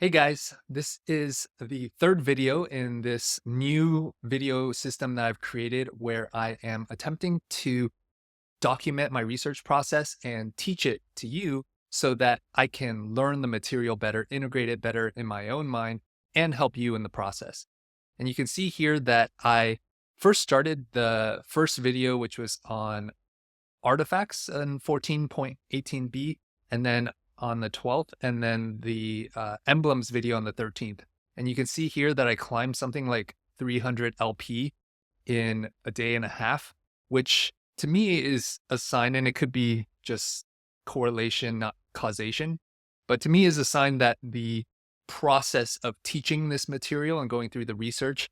Hey guys, this is the third video in this new video system that I've created where I am attempting to document my research process and teach it to you so that I can learn the material better, integrate it better in my own mind, and help you in the process. And you can see here that I first started the first video, which was on artifacts in 14.18b, and then on the 12th, and then the emblems video on the 13th. And you can see here that I climbed something like 300 LP in a day and a half, which to me is a sign, and it could be just correlation, not causation, but to me is a sign that the process of teaching this material and going through the research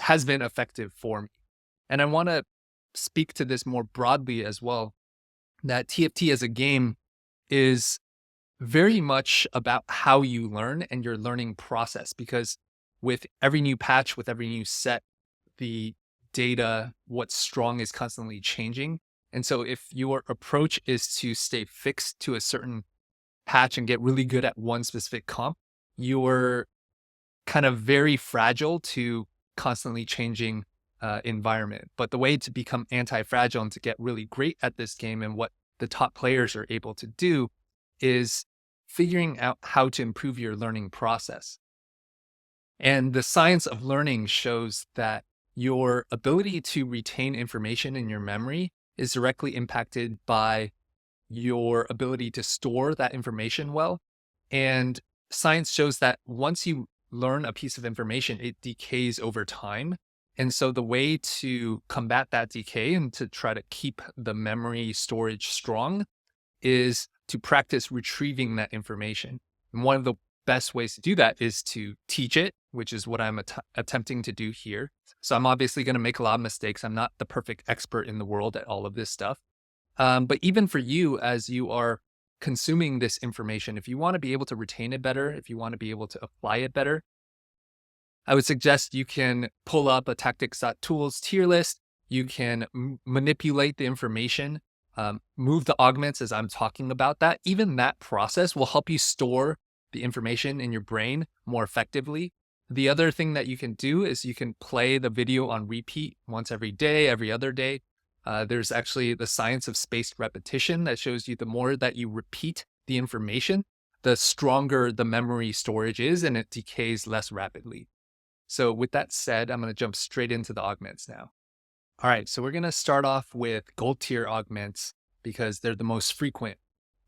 has been effective for me. And I want to speak to this more broadly as well, that TFT as a game is very much about how you learn and your learning process, because with every new patch, with every new set, the data, what's strong is constantly changing. And so if your approach is to stay fixed to a certain patch and get really good at one specific comp, you're kind of very fragile to constantly changing environment. But the way to become anti-fragile and to get really great at this game, and what the top players are able to do, is figuring out how to improve your learning process. And the science of learning shows that your ability to retain information in your memory is directly impacted by your ability to store that information well. And science shows that once you learn a piece of information, it decays over time. And so the way to combat that decay and to try to keep the memory storage strong is to practice retrieving that information. And one of the best ways to do that is to teach it, which is what I'm attempting to do here. So I'm obviously going to make a lot of mistakes. I'm not the perfect expert in the world at all of this stuff. But even for you, as you are consuming this information, if you want to be able to retain it better, if you want to be able to apply it better, I would suggest you can pull up a tactics.tools tier list. You can manipulate the information, move the augments as I'm talking about that. Even that process will help you store the information in your brain more effectively. The other thing that you can do is you can play the video on repeat once every day, every other day. There's actually the science of spaced repetition that shows you the more that you repeat the information, the stronger the memory storage is, and it decays less rapidly. So with that said, I'm going to jump straight into the augments now. All right, so we're going to start off with gold tier augments because they're the most frequent.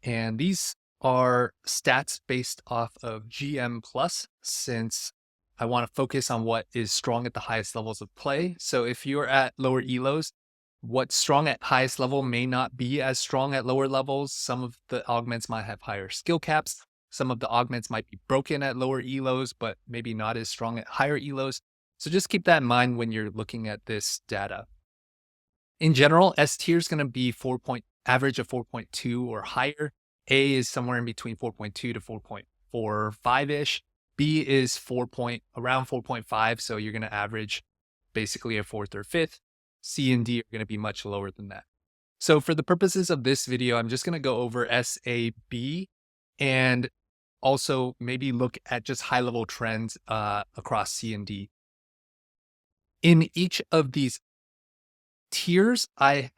And these are stats based off of GM plus, since I want to focus on what is strong at the highest levels of play. So if you're at lower elos, what's strong at highest level may not be as strong at lower levels. Some of the augments might have higher skill caps. Some of the augments might be broken at lower elos, but maybe not as strong at higher elos. So just keep that in mind when you're looking at this data. In general, S tier is going to be average of 4.2 or higher. A is somewhere in between 4.2 to 4.45-ish. B is around 4.5, so you're going to average basically a fourth or fifth. C and D are going to be much lower than that. So for the purposes of this video, I'm just going to go over S, A, B, and also maybe look at just high-level trends across C and D. In each of these tiers, I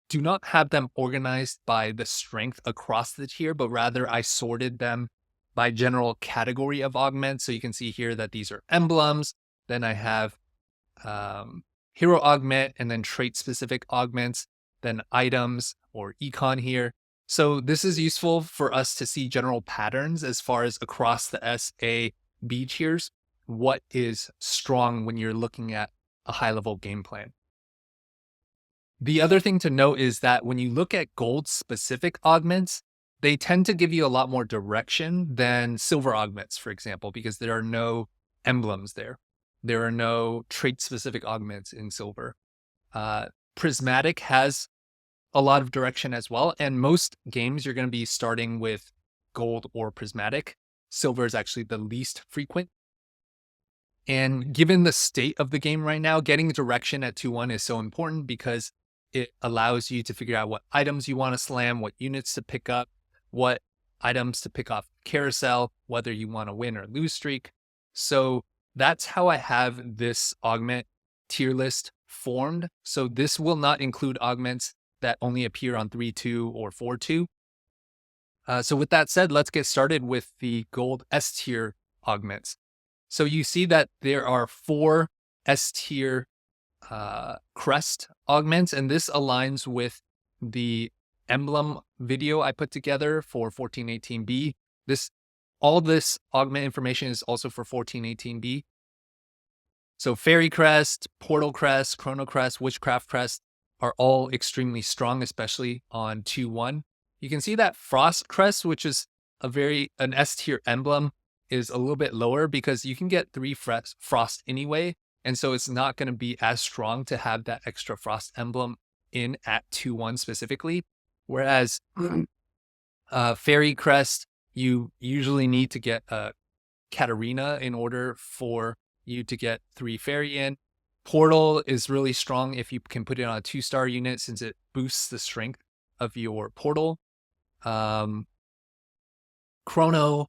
do not have them organized by the strength across the tier, but rather I sorted them by general category of augments. So you can see here that these are emblems. Then I have hero augment, and then trait-specific augments, then items or econ here. So this is useful for us to see general patterns as far as across the S, A, B tiers, what is strong when you're looking at a high-level game plan. The other thing to note is that when you look at gold-specific augments, they tend to give you a lot more direction than silver augments, for example, because there are no emblems there. There are no trait-specific augments in silver. Prismatic has a lot of direction as well, and most games you're going to be starting with gold or prismatic. Silver is actually the least frequent. And given the state of the game right now, getting direction at 2-1 is so important because it allows you to figure out what items you want to slam, what units to pick up, what items to pick off carousel, whether you want to win or lose streak. So that's how I have this augment tier list formed. So this will not include augments that only appear on 3.2 or 4.2. So with that said, let's get started with the gold S tier augments. So you see that there are 4 S tier crest augments, and this aligns with the emblem video I put together for 1418B. All this augment information is also for 1418B. So Fairy Crest, Portal Crest, Chrono Crest, Witchcraft Crest are all extremely strong, especially on 2-1. You can see that Frost Crest, which is an S tier emblem, is a little bit lower because you can get 3 Frost anyway. And so it's not going to be as strong to have that extra Frost emblem in at 2-1 specifically. Whereas Fairy Crest, you usually need to get a Katarina in order for you to get 3 Fairy in. Portal is really strong if you can put it on a 2-star unit since it boosts the strength of your portal. Chrono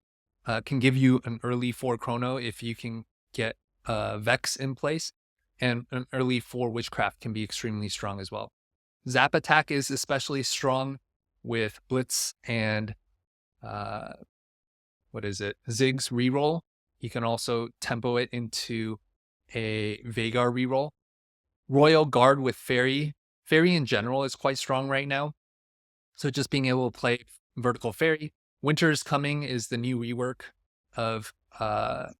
can give you an early 4 Chrono if you can get Vex in place, and an early 4 Witchcraft can be extremely strong as well. Zap Attack is especially strong with Blitz and Zig's reroll. You can also tempo it into a Vagar reroll. Royal Guard with Fairy. Fairy in general is quite strong right now. So just being able to play Vertical Fairy. Winter's Coming is the new rework of, I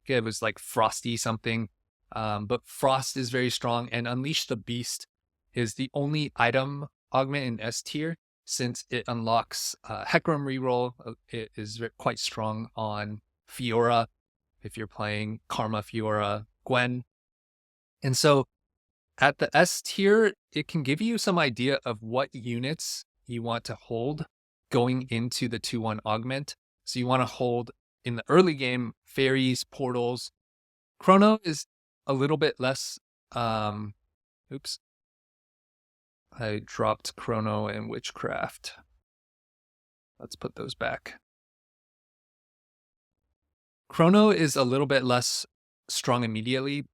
forget, it was like Frosty something. But Frost is very strong, and Unleash the Beast is the only item augment in S tier since it unlocks Hecarim reroll. It is quite strong on Fiora if you're playing Karma Fiora Gwen. And so at the S tier, it can give you some idea of what units you want to hold going into the 2-1 augment. So you want to hold in the early game fairies, portals. Chrono is a little bit less. Oops. I dropped Chrono and Witchcraft. Let's put those back. Chrono is a little bit less strong immediately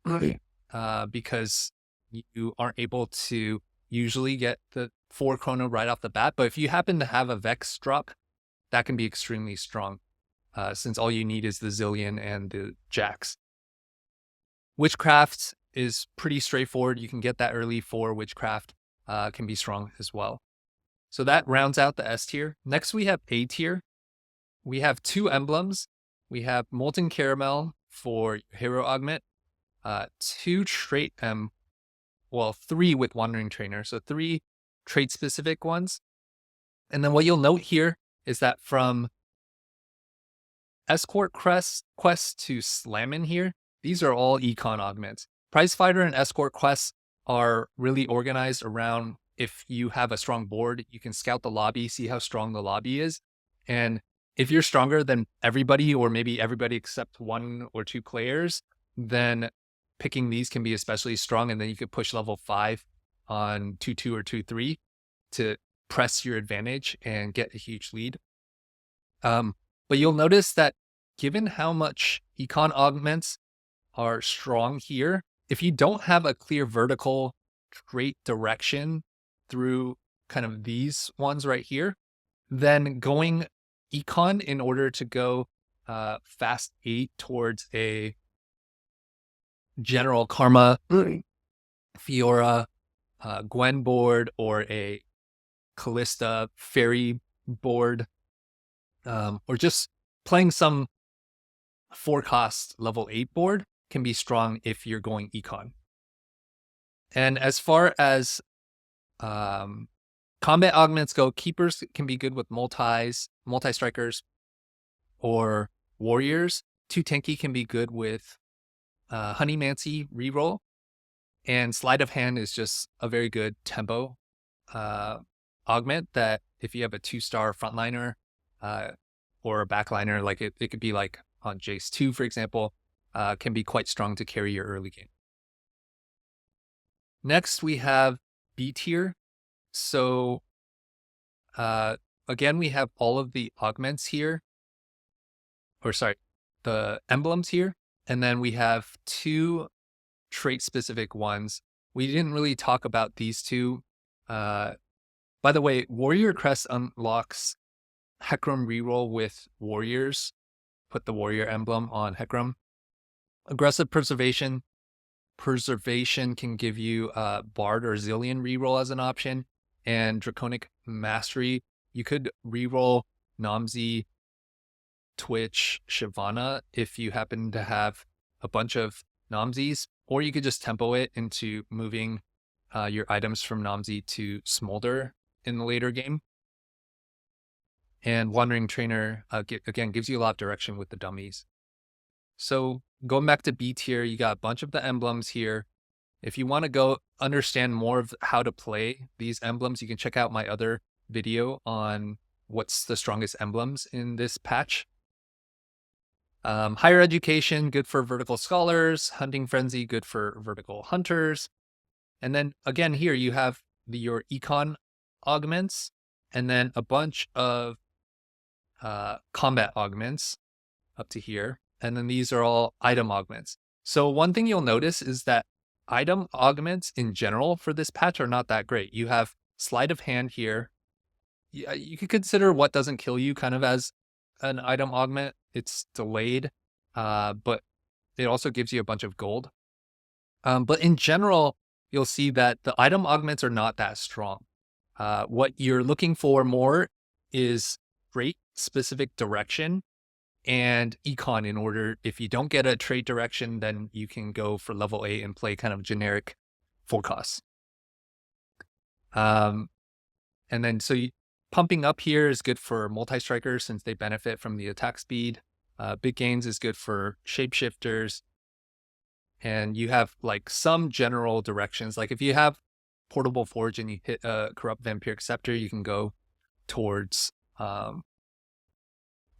because you aren't able to usually get the 4 Chrono right off the bat. But if you happen to have a Vex drop, that can be extremely strong since all you need is the Zillion and the Jax. Witchcraft is pretty straightforward. You can get that early 4 Witchcraft, can be strong as well. So that rounds out the S tier. Next, we have A tier. We have 2 emblems. We have Molten Caramel for Hero Augment, 2 trait, 3 with Wandering Trainer. So 3 trait-specific ones. And then what you'll note here is that from Escort Quest to Slammin here, these are all Econ augments. Prize Fighter and Escort quests are really organized around if you have a strong board, you can scout the lobby, see how strong the lobby is. And if you're stronger than everybody, or maybe everybody except 1 or 2 players, then picking these can be especially strong. And then you could push level 5 on 2-2 or 2-3 to press your advantage and get a huge lead. But you'll notice that given how much Econ augments are strong here, if you don't have a clear vertical trait direction through kind of these ones right here, then going Econ in order to go fast 8 towards a general Karma, Fiora, Gwen board, or a Callista Fairy board, or just playing some 4-cost level 8 board can be strong if you're going Econ. And as far as combat augments go, Keepers can be good with multi-strikers, or Warriors. 2 Tanky can be good with Honeymancy reroll, and Sleight of Hand is just a very good tempo augment that if you have a 2-star frontliner or a backliner, like it could be like on Jace 2, for example, can be quite strong to carry your early game. Next, we have B tier. So again, we have all of the augments here, or sorry, the emblems here. And then we have 2 trait-specific ones. We didn't really talk about these 2. By the way, Warrior Crest unlocks Hecarim reroll with warriors. Put the warrior emblem on Hecarim. Aggressive Preservation. Preservation can give you Bard or Zillion reroll as an option. And Draconic Mastery, you could reroll Namzi, Twitch, Shyvana if you happen to have a bunch of Namzis, or you could just tempo it into moving your items from Namzi to Smolder in the later game. And Wandering Trainer, again, gives you a lot of direction with the dummies. So going back to B tier, you got a bunch of the emblems here. If you want to go understand more of how to play these emblems, you can check out my other video on what's the strongest emblems in this patch. Higher Education, good for vertical scholars. Hunting Frenzy, good for vertical hunters. And then again, here you have your econ augments, and then a bunch of combat augments up to here. And then these are all item augments. So one thing you'll notice is that item augments in general for this patch are not that great. You have Sleight of Hand here. You could consider What Doesn't Kill You kind of as an item augment. It's delayed, but it also gives you a bunch of gold. But in general, you'll see that the item augments are not that strong. What you're looking for more is trait specific direction and econ in order. If you don't get a trait direction, then you can go for level 8 and play kind of generic full costs. And then pumping up here is good for multi-strikers since they benefit from the attack speed. Big Gains is good for shapeshifters. And you have like some general directions. Like if you have Portable Forge and you hit a Corrupt Vampiric Scepter, you can go towards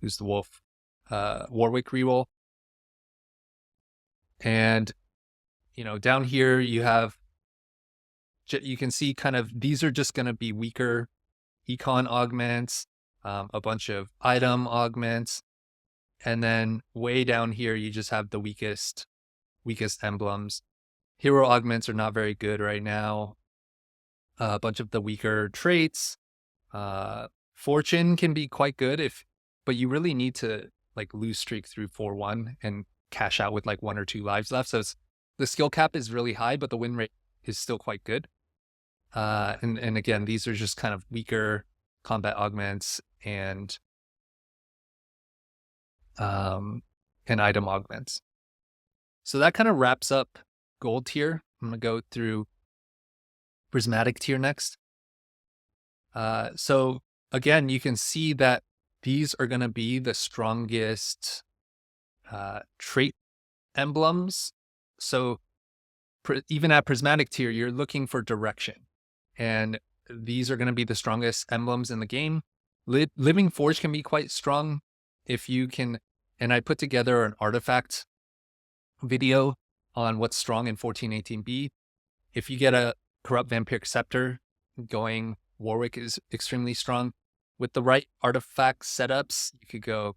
who's the wolf? Warwick reroll. And down here you can see kind of these are just going to be weaker econ augments, a bunch of item augments, and then way down here you just have the weakest emblems. Hero augments are not very good right now. A bunch of the weaker traits. Fortune can be quite good but you really need to like lose streak through 4-1 and cash out with like 1 or 2 lives left. So the skill cap is really high, but the win rate is still quite good. And again, these are just kind of weaker combat augments and item augments. So that kind of wraps up gold tier. I'm going to go through prismatic tier next. So again, you can see that these are going to be the strongest trait emblems. So even at prismatic tier, you're looking for direction. And these are going to be the strongest emblems in the game. Living Forge can be quite strong if you can. And I put together an artifact video on what's strong in 1418B. If you get a Corrupt Vampiric Scepter going, Warwick is extremely strong. With the right artifact setups, you could go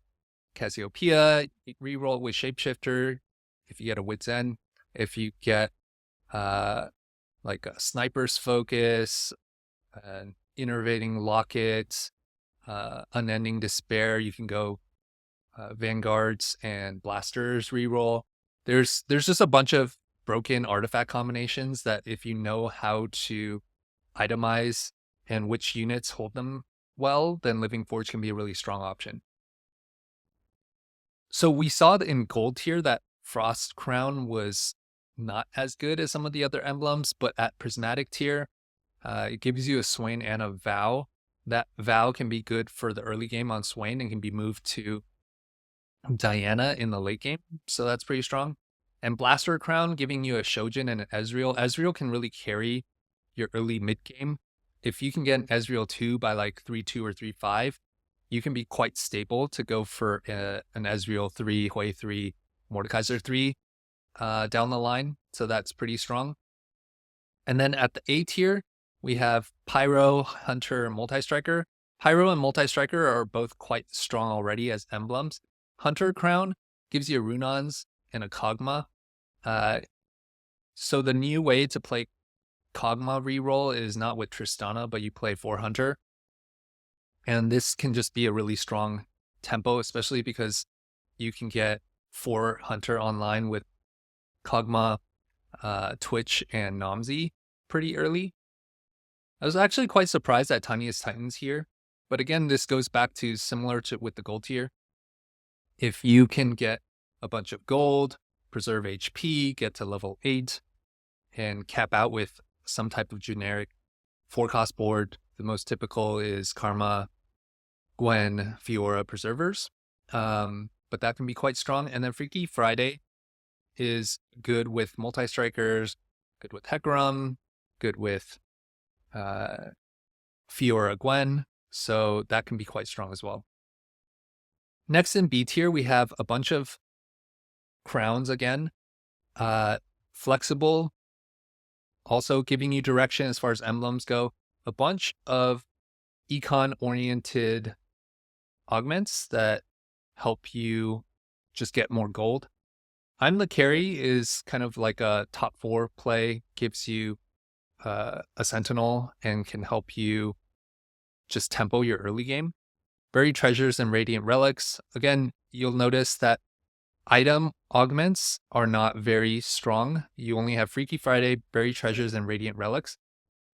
Cassiopeia, reroll with Shapeshifter. If you get a Wit's End, if you get like a Sniper's Focus, an Innervating Locket, Unending Despair, you can go Vanguards and Blasters reroll. There's just a bunch of broken artifact combinations that if you know how to itemize and which units hold them well, then Living Forge can be a really strong option. So we saw that in gold tier that Frost Crown was not as good as some of the other emblems, but at prismatic tier, it gives you a Swain and a Vow. That Vow can be good for the early game on Swain and can be moved to Diana in the late game. So that's pretty strong. And Blaster Crown giving you a Shojin and an Ezreal. Ezreal can really carry your early mid game. If you can get an Ezreal 2 by like 3-2 or 3-5, you can be quite stable to go for an Ezreal 3, Hui 3, Mordekaiser 3 down the line. So that's pretty strong. And then at the A tier, we have Pyro, Hunter, Multi-Striker. Pyro and Multi-Striker are both quite strong already as emblems. Hunter Crown gives you Runons and a Kog'Maw. So the new way to play Kog'Maw reroll is not with Tristana, but you play 4 Hunter. And this can just be a really strong tempo, especially because you can get 4 Hunter online with Kog'Maw, Twitch, and Nomsy pretty early. I was actually quite surprised at Tiniest Titans here. But again, this goes back to similar to with the gold tier. If you can get a bunch of gold, preserve HP, get to level 8, and cap out with some type of generic 4-cost board, the most typical is Karma, Gwen, Fiora, Preservers. But that can be quite strong. And then Freaky Friday is good with Multi-Strikers, good with Hecarim, good with Fiora, Gwen. So that can be quite strong as well. Next in B tier, we have a bunch of crowns again. Flexible, also giving you direction as far as emblems go. A bunch of econ-oriented augments that help you just get more gold. I'm the Carry is kind of like a top 4 play, gives you a Sentinel and can help you just tempo your early game. Buried Treasures and Radiant Relics. Again, you'll notice that item augments are not very strong. You only have Freaky Friday, Buried Treasures, and Radiant Relics.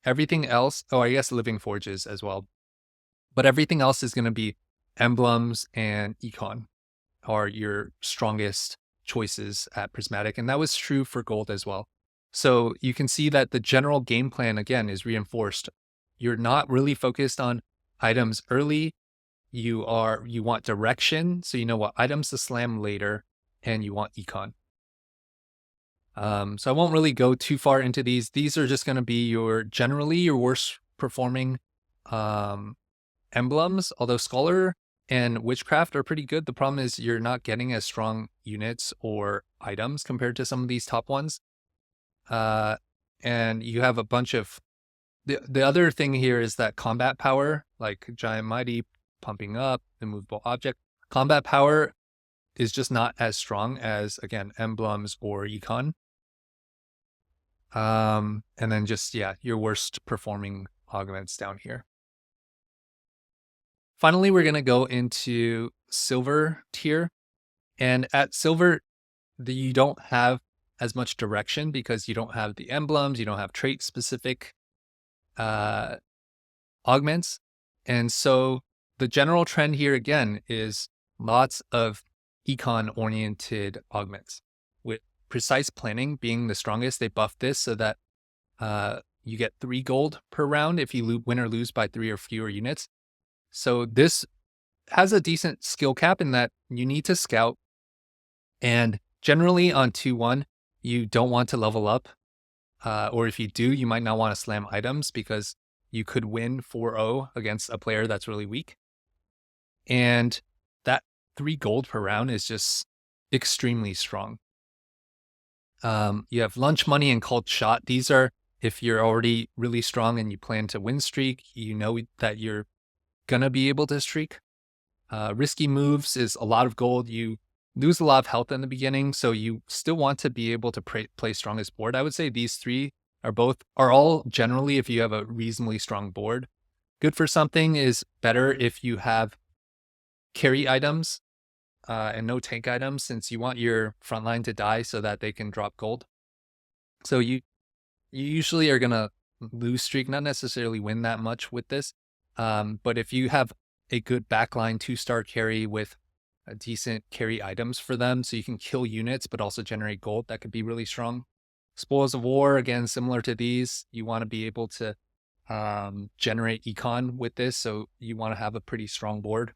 Everything else, I guess Living Forges as well. But everything else is going to be emblems and econ are your strongest choices at Prismatic. And that was true for gold as well. So you can see that the general game plan, again, is reinforced. You're not really focused on items early. You want direction, so you know what items to slam later, and you want econ. So I won't really go too far into these. These are just going to be generally your worst performing emblems, although Scholar and Witchcraft are pretty good. The problem is you're not getting as strong units or items compared to some of these top ones. And you have a bunch of... The other thing here is that combat power, like Giant Mighty, pumping up, immovable object. Combat power is just not as strong as, again, emblems or econ. And then just, your worst performing augments down here. Finally, we're going to go into silver tier. And at silver, you don't have as much direction because you don't have the emblems, you don't have trait specific augments. And so the general trend here again is lots of econ-oriented augments. With precise planning being the strongest, they buffed this so that you get 3 gold per round if you win or lose by 3 or fewer units. So this has a decent skill cap in that you need to scout. And generally on 2-1, you don't want to level up. Or if you do, you might not want to slam items because you could win 4-0 against a player that's really weak. And that 3 gold per round is just extremely strong. You have Lunch Money and Called Shot. These are, if you're already really strong and you plan to win streak, you know that you're going to be able to streak. Risky Moves is a lot of gold. You lose a lot of health in the beginning, so you still want to be able to play strongest board. I would say these 3 are all generally, if you have a reasonably strong board. Good for something is better if you have carry items and no tank items, since you want your frontline to die so that they can drop gold. So you usually are going to lose streak, not necessarily win that much with this. But if you have a good backline 2-star carry with a decent carry items for them, so you can kill units but also generate gold, that could be really strong. Spoils of War, again, similar to these. You want to be able to generate econ with this, so you want to have a pretty strong board.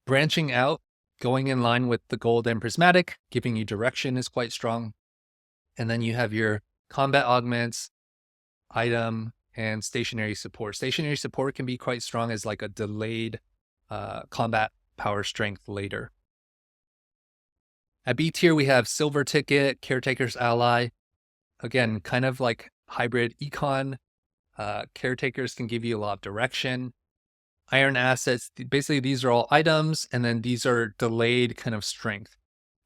Branching out, going in line with the gold and prismatic, giving you direction is quite strong. And then you have your combat augments, item, and stationary support. Stationary support can be quite strong as like a delayed combat power strength later. At B tier, we have Silver Ticket, Caretaker's Ally. Again, kind of like hybrid econ Caretakers can give you a lot of direction. Iron assets, basically these are all items, and then these are delayed kind of strength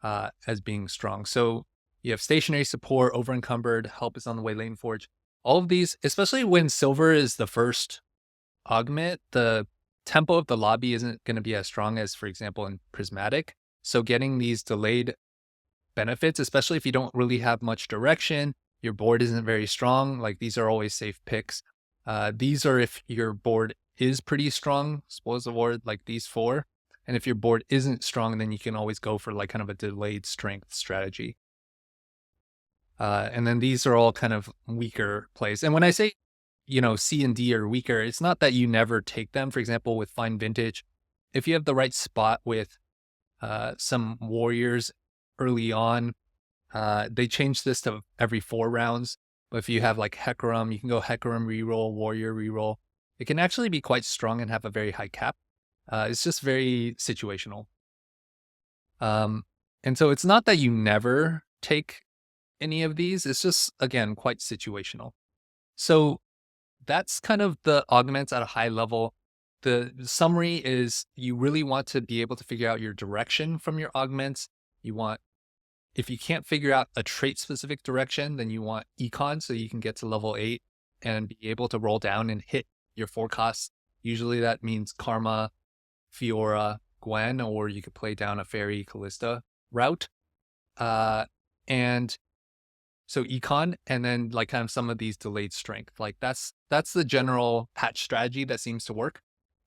as being strong. So you have stationary support, over encumbered, help is on the way, lane forge. All of these, especially when silver is the first augment, the tempo of the lobby isn't going to be as strong as, for example, in prismatic. So getting these delayed benefits, especially if you don't really have much direction, your board isn't very strong, like these are always safe picks. These are if your board is pretty strong, spoils of war, like these four. And if your board isn't strong, then you can always go for like kind of a delayed strength strategy. And then these are all kind of weaker plays. And when I say, C and D are weaker, it's not that you never take them. For example, with fine vintage, if you have the right spot with some warriors early on, they changed this to every 4 rounds. But if you have like Hecarim, you can go Hecarim reroll, warrior reroll. It can actually be quite strong and have a very high cap. It's just very situational. And so it's not that you never take any of these. It's just, again, quite situational. So that's kind of the augments at a high level. The summary is you really want to be able to figure out your direction from your augments. If you can't figure out a trait specific direction, then you want econ so you can get to level 8 and be able to roll down and hit your forecasts. Usually that means Karma, Fiora, Gwen, or you could play down a Fairy Callista route. And so econ, and then like kind of some of these delayed strength. Like that's the general patch strategy that seems to work.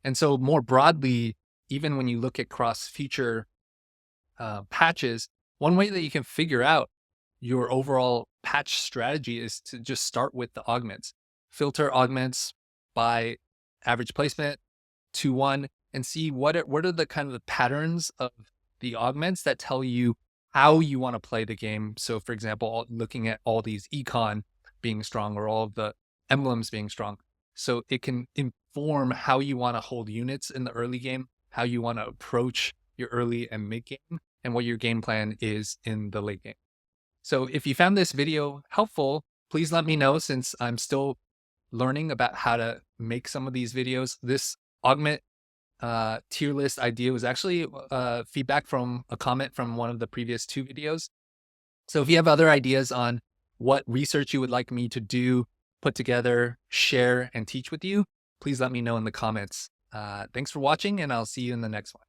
And so more broadly, even when you look at cross future patches, one way that you can figure out your overall patch strategy is to just start with the augments. Filter augments by average placement, 2-1, and see what are the kind of the patterns of the augments that tell you how you want to play the game. So for example, looking at all these econ being strong or all of the emblems being strong. So it can inform how you want to hold units in the early game, how you want to approach your early and mid game, and what your game plan is in the late game. So if you found this video helpful, please let me know, since I'm still learning about how to make some of these videos. This augment tier list idea was actually feedback from a comment from one of the previous 2 videos. So if you have other ideas on what research you would like me to do, put together, share, and teach with you, please let me know in the comments. Thanks for watching, and I'll see you in the next one.